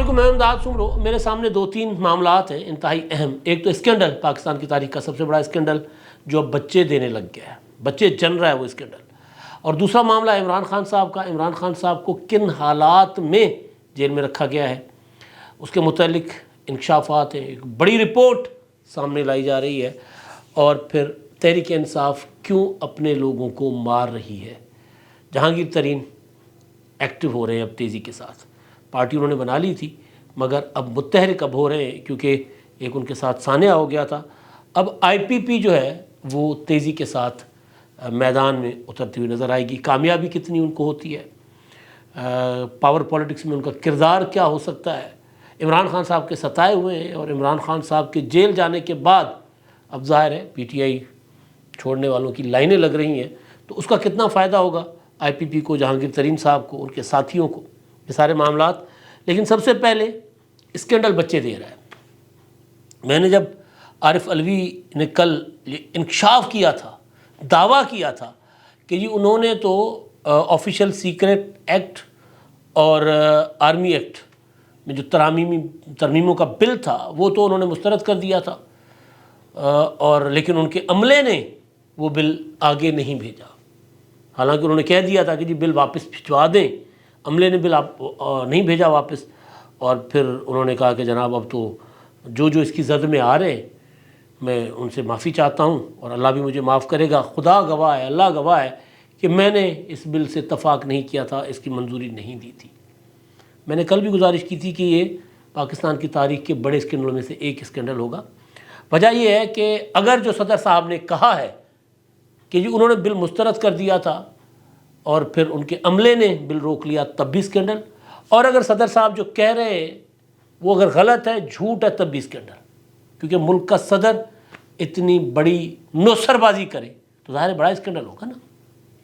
علیکم، میں امداد سمرو۔ میرے سامنے دو تین معاملات ہیں انتہائی اہم۔ ایک تو اسکینڈل، پاکستان کی تاریخ کا سب سے بڑا اسکینڈل جو اب بچے دینے لگ گیا ہے، بچے جن رہا ہے وہ اسکینڈل۔ اور دوسرا معاملہ عمران خان صاحب کا۔ عمران خان صاحب کو کن حالات میں جیل میں رکھا گیا ہے، اس کے متعلق انکشافات ہیں، ایک بڑی رپورٹ سامنے لائی جا رہی ہے۔ اور پھر تحریک انصاف کیوں اپنے لوگوں کو مار رہی ہے۔ جہانگیر ترین ایکٹیو ہو رہے ہیں اب تیزی کے ساتھ۔ پارٹی انہوں نے بنا لی تھی مگر اب متحرک اب ہو رہے ہیں، کیونکہ ایک ان کے ساتھ سانحہ ہو گیا تھا۔ اب آئی پی پی جو ہے وہ تیزی کے ساتھ میدان میں اترتی ہوئی نظر آئے گی۔ کامیابی کتنی ان کو ہوتی ہے، پاور پالیٹکس میں ان کا کردار کیا ہو سکتا ہے۔ عمران خان صاحب کے ستائے ہوئے ہیں، اور عمران خان صاحب کے جیل جانے کے بعد اب ظاہر ہے پی ٹی آئی چھوڑنے والوں کی لائنیں لگ رہی ہیں، تو اس کا کتنا فائدہ ہوگا آئی پی پی کو، جہانگیر ترین صاحب کو، ان کے ساتھیوں کو، یہ سارے معاملات۔ لیکن سب سے پہلے اسکینڈل بچے دے رہا ہے۔ میں نے جب عارف علوی نے کل انکشاف کیا تھا، دعویٰ کیا تھا کہ جی انہوں نے تو آفیشیل سیکرٹ ایکٹ اور آرمی ایکٹ میں جو ترمیموں کا بل تھا وہ تو انہوں نے مسترد کر دیا تھا، اور لیکن ان کے عملے نے وہ بل آگے نہیں بھیجا، حالانکہ انہوں نے کہہ دیا تھا کہ جی بل واپس بھجوا دیں، عملے نے بل نہیں بھیجا واپس۔ اور پھر انہوں نے کہا کہ جناب اب تو جو اس کی زد میں آ رہے ہیں میں ان سے معافی چاہتا ہوں، اور اللہ بھی مجھے معاف کرے گا، خدا گواہ ہے، اللہ گواہ ہے کہ میں نے اس بل سے اتفاق نہیں کیا تھا، اس کی منظوری نہیں دی تھی۔ میں نے کل بھی گزارش کی تھی کہ یہ پاکستان کی تاریخ کے بڑے اسکینڈلوں میں سے ایک اسکینڈل ہوگا۔ وجہ یہ ہے کہ اگر جو صدر صاحب نے کہا ہے کہ جی انہوں نے بل مسترد کر دیا تھا اور پھر ان کے عملے نے بل روک لیا، تب بھی اسکینڈل، اور اگر صدر صاحب جو کہہ رہے ہیں وہ اگر غلط ہے، جھوٹ ہے، تب بھی اسکینڈل، کیونکہ ملک کا صدر اتنی بڑی نوسر بازی کرے تو ظاہر بڑا اسکینڈل ہوگا نا۔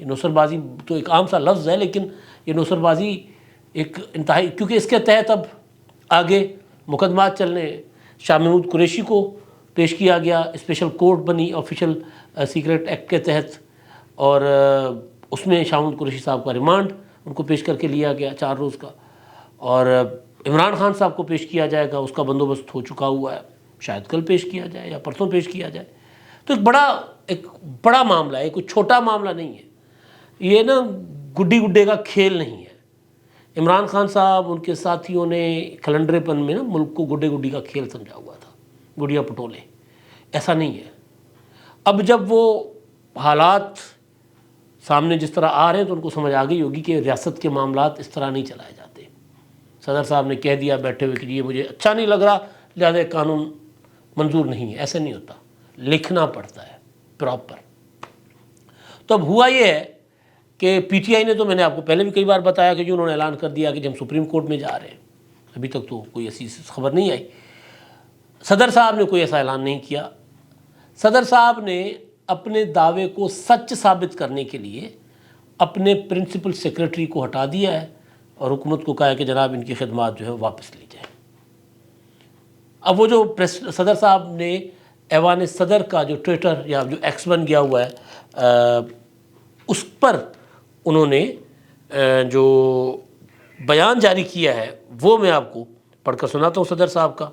یہ نوسر بازی تو ایک عام سا لفظ ہے، لیکن یہ نوسر بازی ایک انتہائی، کیونکہ اس کے تحت اب آگے مقدمات چلنے۔ شاہ محمود قریشی کو پیش کیا گیا، اسپیشل کورٹ بنی آفیشیل سیکرٹ ایکٹ کے تحت، اور اس میں شاہ محمود قریشی صاحب کا ریمانڈ ان کو پیش کر کے لیا گیا 4 روز کا، اور عمران خان صاحب کو پیش کیا جائے گا، اس کا بندوبست ہو چکا ہوا ہے، شاید کل پیش کیا جائے یا پرسوں پیش کیا جائے۔ تو ایک بڑا معاملہ ہے، کوئی چھوٹا معاملہ نہیں ہے، یہ نا گڈی گڈے کا کھیل نہیں ہے۔ عمران خان صاحب ان کے ساتھیوں نے کھلنڈرے پن میں نا ملک کو گڈے گڈی کا کھیل سمجھا ہوا تھا، گڈیا پٹولے، ایسا نہیں ہے۔ اب جب وہ حالات سامنے جس طرح آ رہے ہیں تو ان کو سمجھ آ گئی ہوگی کہ ریاست کے معاملات اس طرح نہیں چلائے جاتے۔ صدر صاحب نے کہہ دیا بیٹھے ہوئے کہ یہ مجھے اچھا نہیں لگ رہا لہذا قانون منظور نہیں ہے، ایسے نہیں ہوتا، لکھنا پڑتا ہے پراپر۔ تو اب ہوا یہ ہے کہ پی ٹی آئی نے تو، میں نے آپ کو پہلے بھی کئی بار بتایا کہ جو انہوں نے اعلان کر دیا کہ ہم سپریم کورٹ میں جا رہے ہیں، ابھی تک تو کوئی ایسی خبر نہیں آئی۔ صدر صاحب نے کوئی ایسا اعلان نہیں کیا۔ صدر صاحب نے اپنے دعوے کو سچ ثابت کرنے کے لیے اپنے پرنسپل سیکرٹری کو ہٹا دیا ہے اور حکومت کو کہا ہے کہ جناب ان کی خدمات جو ہے واپس لی جائیں۔ اب وہ جو صدر صاحب نے ایوان صدر کا جو ٹویٹر یا جو ایکس بن گیا ہوا ہے اس پر انہوں نے جو بیان جاری کیا ہے وہ میں آپ کو پڑھ کر سناتا ہوں صدر صاحب کا۔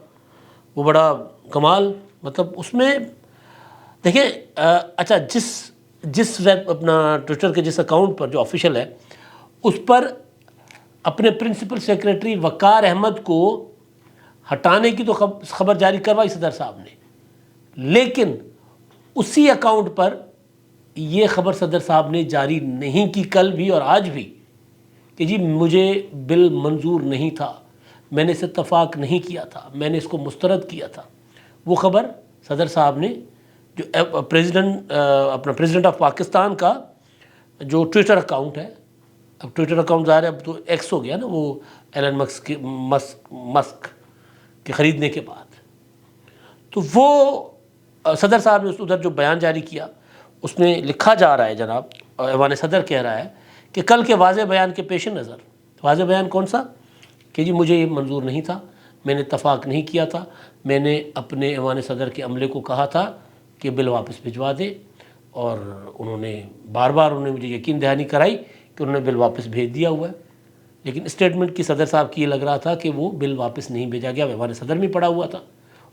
وہ بڑا کمال، مطلب اس میں دیکھیں اچھا جس اپنا ٹویٹر کے جس اکاؤنٹ پر جو آفیشیل ہے اس پر اپنے پرنسپل سیکرٹری وقار احمد کو ہٹانے کی تو خبر جاری کروائی صدر صاحب نے، لیکن اسی اکاؤنٹ پر یہ خبر صدر صاحب نے جاری نہیں کی کل بھی اور آج بھی کہ جی مجھے بل منظور نہیں تھا، میں نے اس اتفاق نہیں کیا تھا، میں نے اس کو مسترد کیا تھا۔ وہ خبر صدر صاحب نے جو پریزیڈنٹ آف پاکستان کا جو ٹویٹر اکاؤنٹ ہے، اب ٹویٹر اکاؤنٹ ظاہر ہے اب تو ایکس ہو گیا نا، وہ ایلن مسک کے خریدنے کے بعد، تو وہ صدر صاحب نے ادھر جو بیان جاری کیا اس میں لکھا جا رہا ہے، جناب ایوان صدر کہہ رہا ہے کہ کل کے واضح بیان کے پیش نظر، واضح بیان کون سا کہ جی مجھے یہ منظور نہیں تھا، میں نے اتفاق نہیں کیا تھا، میں نے اپنے ایوان صدر کے عملے کو کہا تھا کہ بل واپس بھجوا دے، اور انہوں نے بار بار انہوں نے مجھے یقین دہانی کرائی کہ انہوں نے بل واپس بھیج دیا ہوا ہے، لیکن اسٹیٹمنٹ کی صدر صاحب کی یہ لگ رہا تھا کہ وہ بل واپس نہیں بھیجا گیا، ایوان صدر میں پڑا ہوا تھا،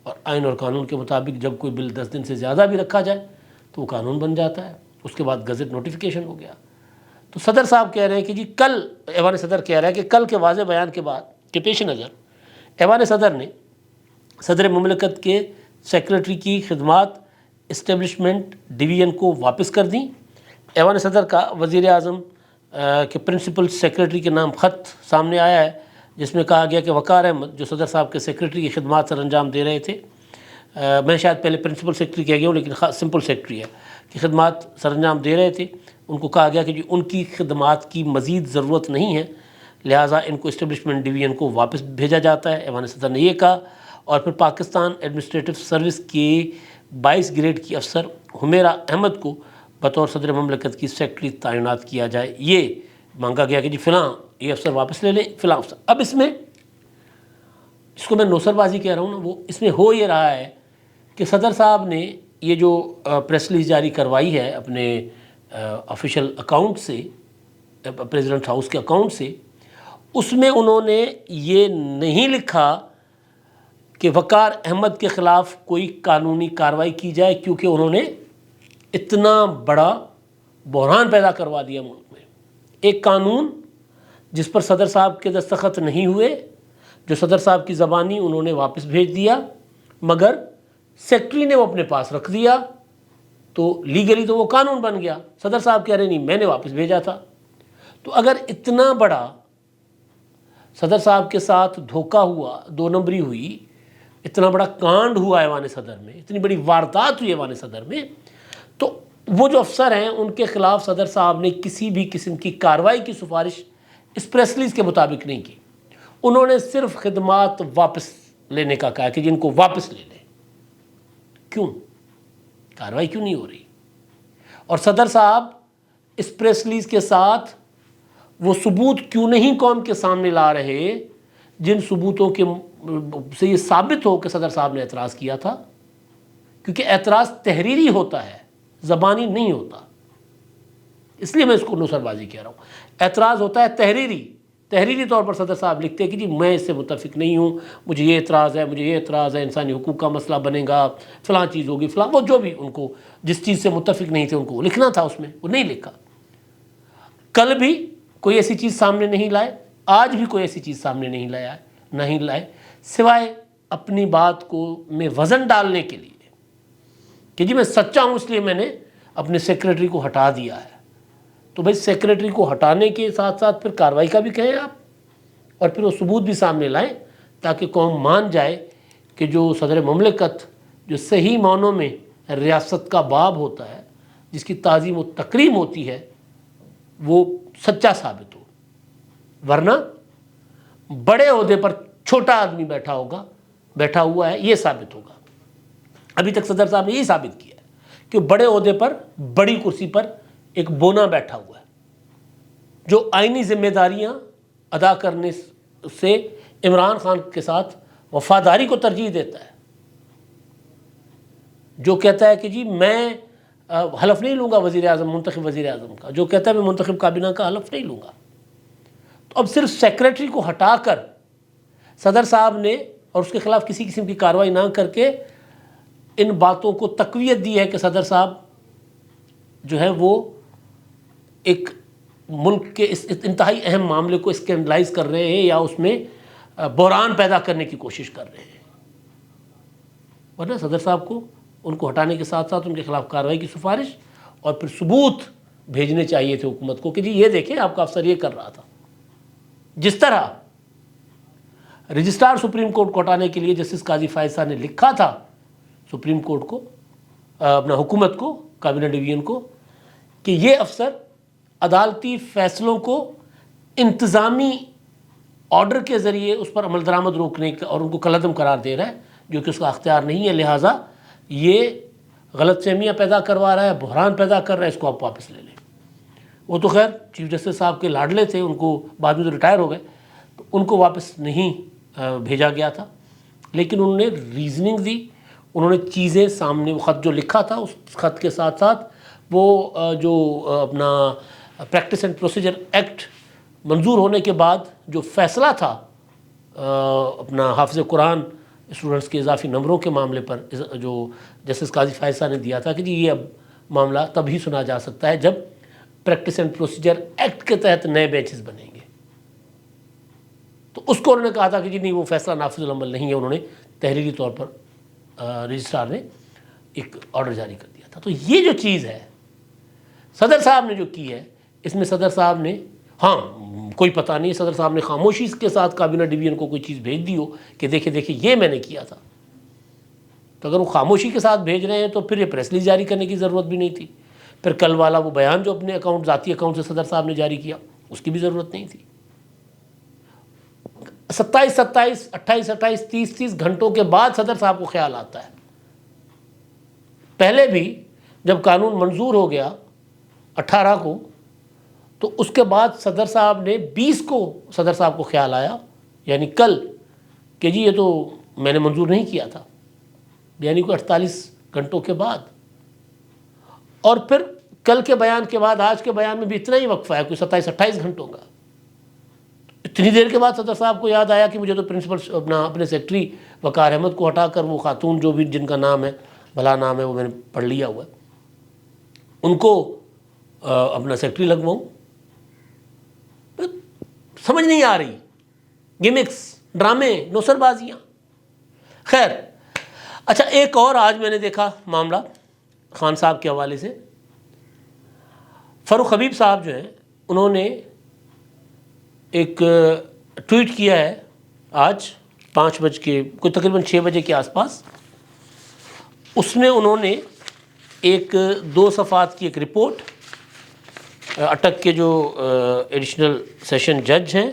اور آئین اور قانون کے مطابق جب کوئی بل 10 دن سے زیادہ بھی رکھا جائے تو وہ قانون بن جاتا ہے، اس کے بعد گزٹ نوٹیفیکیشن ہو گیا۔ تو صدر صاحب کہہ رہے ہیں کہ جی کل، ایوان صدر کہہ رہا ہے کہ کل کے واضح بیان کے بعد کے پیش نظر ایوان صدر نے صدر مملکت کے سیکریٹری کی خدمات اسٹیبلشمنٹ ڈویژن کو واپس کر دیں۔ ایوان صدر کا وزیر اعظم کے پرنسپل سیکریٹری کے نام خط سامنے آیا ہے، جس میں کہا گیا کہ وقار احمد جو صدر صاحب کے سیکریٹری کی خدمات سر انجام دے رہے تھے، میں شاید پہلے پرنسپل سیکریٹری کہہ گیا ہوں لیکن سمپل سیکریٹری ہے، کہ خدمات سر انجام دے رہے تھے، ان کو کہا گیا کہ جی ان کی خدمات کی مزید ضرورت نہیں ہے، لہٰذا ان کو اسٹیبلشمنٹ ڈویژن کو واپس بھیجا جاتا ہے۔ ایوان صدر نے یہ کہا، اور پھر پاکستان ایڈمنسٹریٹو سروس کے 22 گریڈ کی افسر حمیرہ احمد کو بطور صدر مملکت کی سیکریٹری تعینات کیا جائے۔ یہ مانگا گیا کہ جی فلاں یہ افسر واپس لے لیں، فلاں افسر۔ اب اس میں جس کو میں نوسر بازی کہہ رہا ہوں نا، وہ اس میں ہو یہ رہا ہے کہ صدر صاحب نے یہ جو پریس ریلیز جاری کروائی ہے اپنے آفیشیل اکاؤنٹ سے، پریزیڈنٹ ہاؤس کے اکاؤنٹ سے، اس میں انہوں نے یہ نہیں لکھا کہ وقار احمد کے خلاف کوئی قانونی کارروائی کی جائے، کیونکہ انہوں نے اتنا بڑا بحران پیدا کروا دیا ملک میں۔ ایک قانون جس پر صدر صاحب کے دستخط نہیں ہوئے، جو صدر صاحب کی زبانی انہوں نے واپس بھیج دیا، مگر سیکٹری نے وہ اپنے پاس رکھ دیا، تو لیگلی تو وہ قانون بن گیا۔ صدر صاحب کہہ رہے نہیں میں نے واپس بھیجا تھا۔ تو اگر اتنا بڑا صدر صاحب کے ساتھ دھوکہ ہوا، دو نمبری ہوئی، اتنا بڑا کانڈ ہوا ایوان صدر میں، اتنی بڑی واردات ہوئی ایوان صدر میں، تو وہ جو افسر ہیں ان کے خلاف صدر صاحب نے کسی بھی قسم کی کارروائی کی سفارش اس پریس ریلیز کے مطابق نہیں کی۔ انہوں نے صرف خدمات واپس لینے کا کہا کہ جن کو واپس لے لیں۔ کیوں کارروائی کیوں نہیں ہو رہی؟ اور صدر صاحب اس پریس ریلیز کے ساتھ وہ ثبوت کیوں نہیں قوم کے سامنے لا رہے جن ثبوتوں کے سے یہ ثابت ہو کہ صدر صاحب نے اعتراض کیا تھا؟ کیونکہ اعتراض تحریری ہوتا ہے، زبانی نہیں ہوتا، اس لیے میں اس کو نوسر بازی کہہ رہا ہوں۔ اعتراض ہوتا ہے تحریری طور پر صدر صاحب لکھتے ہیں کہ جی میں اس سے متفق نہیں ہوں، مجھے یہ اعتراض ہے، مجھے یہ اعتراض ہے، انسانی حقوق کا مسئلہ بنے گا، فلاں چیز ہوگی، فلاں، وہ جو بھی ان کو جس چیز سے متفق نہیں تھے ان کو لکھنا تھا، اس میں وہ نہیں لکھا۔ کل بھی کوئی ایسی چیز سامنے نہیں لائے، آج بھی کوئی ایسی چیز سامنے نہیں لائے سوائے اپنی بات کو میں وزن ڈالنے کے لیے کہ جی میں سچا ہوں اس لیے میں نے اپنے سیکریٹری کو ہٹا دیا ہے۔ تو بھائی سیکریٹری کو ہٹانے کے ساتھ ساتھ پھر کارروائی کا بھی کہیں آپ، اور پھر وہ ثبوت بھی سامنے لائیں تاکہ قوم مان جائے کہ جو صدر مملکت جو صحیح معنوں میں ریاست کا باب ہوتا ہے، جس کی تعظیم و تکریم ہوتی ہے، وہ سچا ثابت ہو۔ ورنہ بڑے عہدے پر چھوٹا آدمی بیٹھا ہوا ہے، یہ ثابت ہوگا۔ ابھی تک صدر صاحب نے یہی ثابت کیا ہے کہ بڑے عہدے پر، بڑی کرسی پر ایک بونا بیٹھا ہوا ہے جو آئینی ذمہ داریاں ادا کرنے سے عمران خان کے ساتھ وفاداری کو ترجیح دیتا ہے، جو کہتا ہے کہ جی میں حلف نہیں لوں گا وزیر اعظم، منتخب وزیر اعظم کا، جو کہتا ہے میں منتخب کابینہ کا حلف نہیں لوں گا۔ تو اب صرف سیکریٹری کو ہٹا کر صدر صاحب نے اور اس کے خلاف کسی قسم کی کارروائی نہ کر کے ان باتوں کو تقویت دی ہے کہ صدر صاحب جو ہے وہ ایک ملک کے اس انتہائی اہم معاملے کو اسکینڈلائز کر رہے ہیں یا اس میں بحران پیدا کرنے کی کوشش کر رہے ہیں۔ ورنہ صدر صاحب کو ان کو ہٹانے کے ساتھ ساتھ ان کے خلاف کارروائی کی سفارش اور پھر ثبوت بھیجنے چاہیے تھے حکومت کو کہ جی یہ دیکھیں آپ کا افسر یہ کر رہا تھا۔ جس طرح رجسٹرار سپریم کورٹ کو ہٹانے کے لیے جسٹس قاضی فائز صاحب نے لکھا تھا سپریم کورٹ کو، اپنا حکومت کو، کابینہ ڈویژن کو، کہ یہ افسر عدالتی فیصلوں کو انتظامی آرڈر کے ذریعے اس پر عمل درآمد روکنے کا اور ان کو کالعدم قرار دے رہا ہے، جو کہ اس کا اختیار نہیں ہے، لہٰذا یہ غلط فہمیاں پیدا کروا رہا ہے، بحران پیدا کر رہا ہے، اس کو آپ واپس لے لیں۔ وہ تو خیر چیف جسٹس صاحب کے لاڈلے تھے، ان کو بعد میں تو ریٹائر ہو گئے، تو ان کو واپس نہیں بھیجا گیا تھا، لیکن انہوں نے ریزننگ دی، انہوں نے چیزیں سامنے، وہ خط جو لکھا تھا اس خط کے ساتھ ساتھ وہ جو اپنا پریکٹس اینڈ پروسیجر ایکٹ منظور ہونے کے بعد جو فیصلہ تھا اپنا حافظ قرآن اسٹوڈنٹس کے اضافی نمبروں کے معاملے پر جو جسٹس قاضی فائز صاحب نے دیا تھا کہ جی یہ اب معاملہ تبھی سنا جا سکتا ہے جب پریکٹس اینڈ پروسیجر ایکٹ کے تحت نئے بینچز بنیں گے، تو اس کو انہوں نے کہا تھا کہ جی نہیں، وہ فیصلہ نافذ العمل نہیں ہے. انہوں نے تحریری طور پر رجسٹرار نے ایک آرڈر جاری کر دیا تھا. تو یہ جو چیز ہے صدر صاحب نے جو کی ہے، اس میں صدر صاحب نے کوئی پتہ نہیں، صدر صاحب نے خاموشی کے ساتھ کابینہ ڈویژن کو کوئی چیز بھیج دی ہو کہ دیکھیں یہ میں نے کیا تھا. تو اگر وہ خاموشی کے ساتھ بھیج رہے ہیں تو پھر یہ پریس ریلیز جاری کرنے کی ضرورت بھی نہیں تھی. پھر کل والا وہ بیان جو اپنے ذاتی اکاؤنٹ سے صدر صاحب نے جاری کیا، اس کی بھی ضرورت نہیں تھی. 28 30 گھنٹوں کے بعد صدر صاحب کو خیال آتا ہے. پہلے بھی جب قانون منظور ہو گیا 18 کو، تو اس کے بعد صدر صاحب نے 20 کو صدر صاحب کو خیال آیا، یعنی کل، کہ جی یہ تو میں نے منظور نہیں کیا تھا، یعنی کوئی 48 گھنٹوں کے بعد. اور پھر کل کے بیان کے بعد آج کے بیان میں بھی اتنا ہی وقفہ ہے، کوئی 27-28 گھنٹوں کا. اتنی دیر کے بعد صدر صاحب کو یاد آیا کہ مجھے تو پرنسپل اپنے سیکٹری وقار احمد کو ہٹا کر وہ خاتون جو بھی جن کا نام ہے، بھلا نام ہے، وہ میں نے پڑھ لیا ہوا ہے، ان کو اپنا سیکٹری لگواؤں. سمجھ نہیں آ رہی، گیمکس، ڈرامے، نوسر بازیاں. خیر، اچھا ایک اور آج میں نے دیکھا معاملہ خان صاحب کے حوالے سے. فاروق حبیب صاحب جو ہیں، انہوں نے ایک ٹویٹ کیا ہے آج 5 بج کے کوئی تقریباً 6 بجے کے آس پاس. اس میں انہوں نے ایک 2 صفحات کی ایک رپورٹ اٹک کے جو ایڈیشنل سیشن جج ہیں،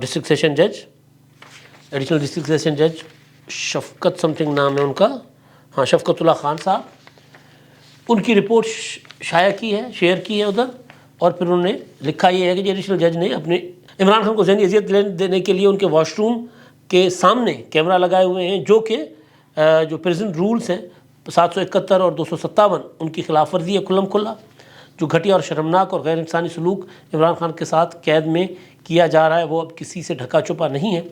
ڈسٹرکٹ سیشن جج، ایڈیشنل ڈسٹرکٹ سیشن جج شفقت سم تھنگ نام ہے ان کا، شفقت اللہ خان صاحب، ان کی رپورٹ شائع کی ہے، شیئر کی ہے ادھر. اور پھر انہوں نے لکھا یہ ہے کہ ایڈیشنل جج نے اپنے عمران خان کو ذہنی اذیت دینے کے لیے ان کے واش روم کے سامنے کیمرہ لگائے ہوئے ہیں، جو کہ جو پریزن رولز ہیں 771 اور 257 ان کی خلاف ورزی ہے کھلم کھلا. جو گھٹیا اور شرمناک اور غیر انسانی سلوک عمران خان کے ساتھ قید میں کیا جا رہا ہے، وہ اب کسی سے ڈھکا چھپا نہیں ہے.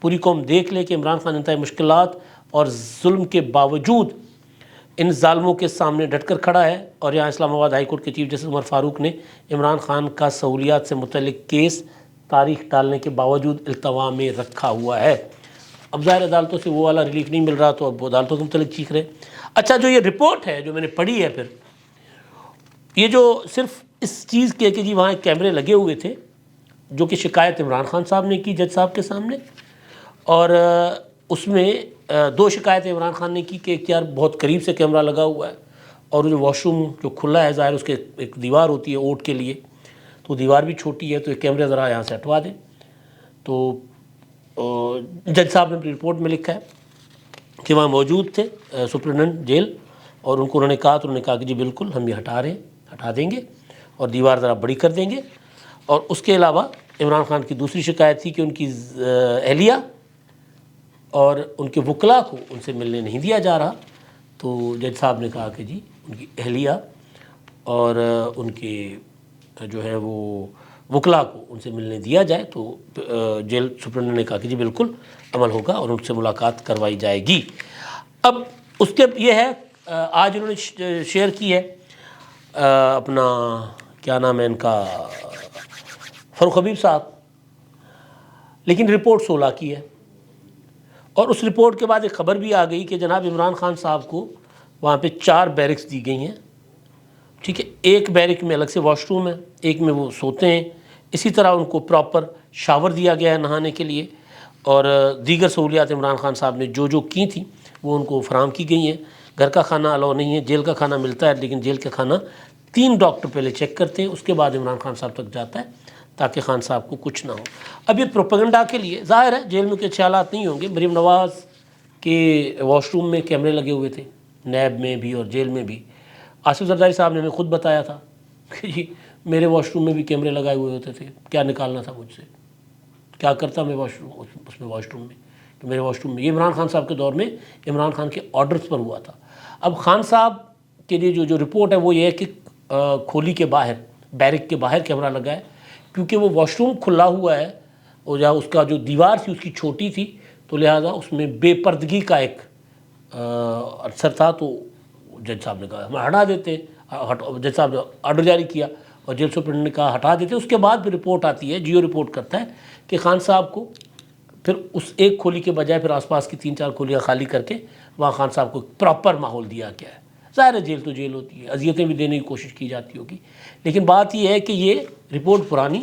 پوری قوم دیکھ لے کہ عمران خان انتہائی مشکلات اور ظلم کے باوجود ان ظالموں کے سامنے ڈٹ کر کھڑا ہے. اور یہاں اسلام آباد ہائی کورٹ کے چیف جسٹس عمر فاروق نے عمران خان کا سہولیات سے متعلق کیس تاریخ ٹالنے کے باوجود التوا میں رکھا ہوا ہے. اب ظاہر عدالتوں سے وہ والا ریلیف نہیں مل رہا، تو اب وہ عدالتوں کے متعلق چیخ رہے. اچھا، جو یہ رپورٹ ہے جو میں نے پڑھی ہے، پھر یہ جو صرف اس چیز کے کہ جی وہاں کیمرے لگے ہوئے تھے، جو کہ شکایت عمران خان صاحب نے کی جج صاحب کے سامنے، اور اس میں 2 شکایتیں عمران خان نے کی کہ ایک یار بہت قریب سے کیمرہ لگا ہوا ہے، اور جو واش روم جو کھلا ہے، ظاہر اس کے ایک دیوار ہوتی ہے اوٹ کے لیے، تو دیوار بھی چھوٹی ہے، تو یہ کیمرے ذرا یہاں سے ہٹوا دیں. تو جج صاحب نے اپنی رپورٹ میں لکھا ہے کہ وہاں موجود تھے سپرنٹنڈنٹ جیل، اور ان کو انہوں نے کہا کہ جی بالکل ہم یہ ہٹا دیں گے اور دیوار ذرا بڑی کر دیں گے. اور اس کے علاوہ عمران خان کی دوسری شکایت تھی کہ ان کی اہلیہ اور ان کے وکلاء کو ان سے ملنے نہیں دیا جا رہا. تو جج صاحب نے کہا کہ جی ان کی اہلیہ اور ان کے جو ہے وہ وکلاء کو ان سے ملنے دیا جائے. تو جیل سپرنٹنڈنٹ نے کہا کہ جی بالکل عمل ہوگا اور ان سے ملاقات کروائی جائے گی. اب اس کے یہ ہے، آج انہوں نے شیئر کی ہے اپنا کیا نام ہے ان کا، فاروق حبیب صاحب، لیکن رپورٹ 16 کی ہے. اور اس رپورٹ کے بعد ایک خبر بھی آ گئی کہ جناب عمران خان صاحب کو وہاں پہ 4 بیرکس دی گئی ہیں. ٹھیک ہے، ایک بیرک میں الگ سے واش روم ہے، ایک میں وہ سوتے ہیں، اسی طرح ان کو پراپر شاور دیا گیا ہے نہانے کے لیے، اور دیگر سہولیات عمران خان صاحب نے جو کی تھیں وہ ان کو فراہم کی گئی ہیں. گھر کا کھانا الاؤ نہیں ہے، جیل کا کھانا ملتا ہے، لیکن جیل کا کھانا 3 ڈاکٹر پہلے چیک کرتے ہیں، اس کے بعد عمران خان صاحب تک جاتا ہے تاکہ خان صاحب کو کچھ نہ ہو. اب یہ پروپیگنڈا کے لیے ظاہر ہے جیل میں کوئی اچھے حالات نہیں ہوں گے. مریم نواز کے واش روم میں کیمرے لگے ہوئے تھے، نیب میں بھی اور جیل میں بھی. آصف زرداری صاحب نے ہمیں خود بتایا تھا کہ جی میرے واش روم میں بھی کیمرے لگائے ہوئے ہوتے تھے، کیا نکالنا تھا مجھ سے، کیا کرتا میں واش روم اس میں واش روم میں، کہ میرے واش روم میں. یہ عمران خان صاحب کے دور میں عمران خان کے آرڈرز پر ہوا تھا. اب خان صاحب کے لیے جو رپورٹ ہے وہ یہ ہے کہ کھولی کے باہر بیرک کے باہر کیمرہ لگا ہے، کیونکہ وہ واش روم کھلا ہوا ہے اور جہاں اس کا جو دیوار تھی اس کی چھوٹی تھی، تو لہٰذا اس میں بے پردگی کا ایک اثر تھا، تو جج صاحب نے کہا ہم ہٹا دیتے ہیں، جج صاحب نے آرڈر جاری کیا اور جیل سپرنٹنڈنٹ نے کہا ہٹا دیتے ہیں۔ اس کے بعد پھر رپورٹ آتی ہے، جیو رپورٹ کرتا ہے کہ خان صاحب کو پھر اس ایک کھولی کے بجائے پھر آس پاس کی 3-4 کھولیاں خالی کر کے وہاں خان صاحب کو پراپر ماحول دیا گیا ہے۔ ظاہر ہے جیل تو جیل ہوتی ہے، اذیتیں بھی دینے کی کوشش کی جاتی ہوگی، لیکن بات یہ ہے کہ یہ رپورٹ پرانی،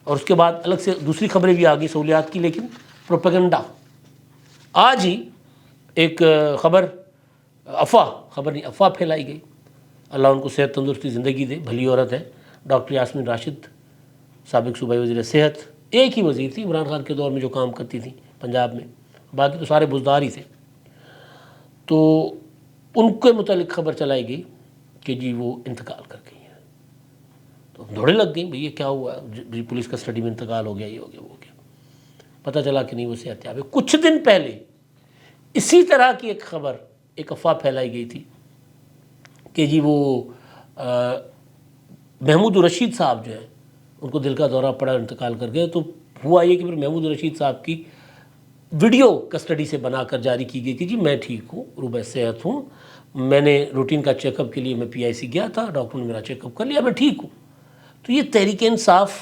اور اس کے بعد الگ سے دوسری خبریں بھی آ گئی سہولیات کی، لیکن پروپیگنڈا۔ آج ہی ایک افواہ پھیلائی گئی، اللہ ان کو صحت تندرستی زندگی دے، بھلی عورت ہے، ڈاکٹر یاسمین راشد، سابق صوبائی وزیر صحت، ایک ہی وزیر تھی عمران خان کے دور میں جو کام کرتی تھی پنجاب میں، باقی تو سارے بزدار ہی تھے، تو ان کے متعلق خبر چلائی گئی کہ جی وہ انتقال کر گئی ہیں، تو دوڑے لگ گئیں بھئی یہ کیا ہوا، جی پولیس کسٹڈی میں انتقال ہو گیا، یہ ہو گیا وہ ہو گیا، پتہ چلا کہ نہیں وہ صحت یاب ہے۔ کچھ دن پہلے اسی طرح کی ایک خبر، ایک افواہ پھیلائی گئی تھی کہ جی وہ محمود الرشید صاحب جو ہیں ان کو دل کا دورہ پڑا، انتقال کر گئے، تو ہوا یہ کہ پھر محمود الرشید صاحب کی ویڈیو کسٹڈی سے بنا کر جاری کی گئی کہ جی میں ٹھیک ہوں، روبہ صحت ہوں، میں نے روٹین کا چیک اپ کے لیے میں PIC گیا تھا، ڈاکٹر نے میرا چیک اپ کر لیا، میں ٹھیک ہوں۔ تو یہ تحریک انصاف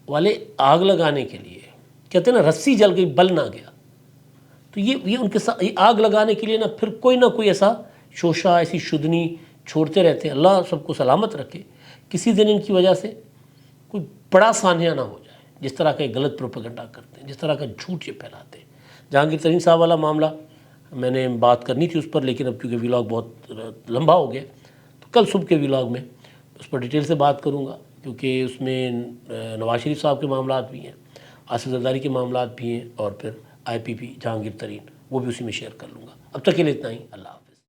والے آگ لگانے کے لیے، کہتے ہیں نا رسی جل گئی بل نہ گیا، تو یہ ان کے ساتھ آگ لگانے کے لیے نا پھر کوئی نہ کوئی ایسا شوشہ، ایسی شدنی چھوڑتے رہتے ہیں۔ اللہ سب کو سلامت رکھے، کسی دن ان کی وجہ سے کوئی بڑا سانحہ نہ ہو جائے، جس طرح کا غلط پروپیگنڈا کرتے ہیں، جس طرح کا جھوٹ یہ پھیلاتے ہیں۔ جہانگیر ترین صاحب والا معاملہ میں نے بات کرنی تھی اس پر، لیکن اب کیونکہ ولاگ بہت لمبا ہو گیا، تو کل صبح کے ولاگ میں اس پر ڈیٹیل سے بات کروں گا، کیونکہ اس میں نواز شریف صاحب کے معاملات بھی ہیں، آصف زرداری کے معاملات بھی ہیں، اور پھر IPP جہانگیر ترین وہ بھی اسی میں شیئر کر لوں گا۔ اب تک کے لیے اتنا ہی، اللہ حافظ۔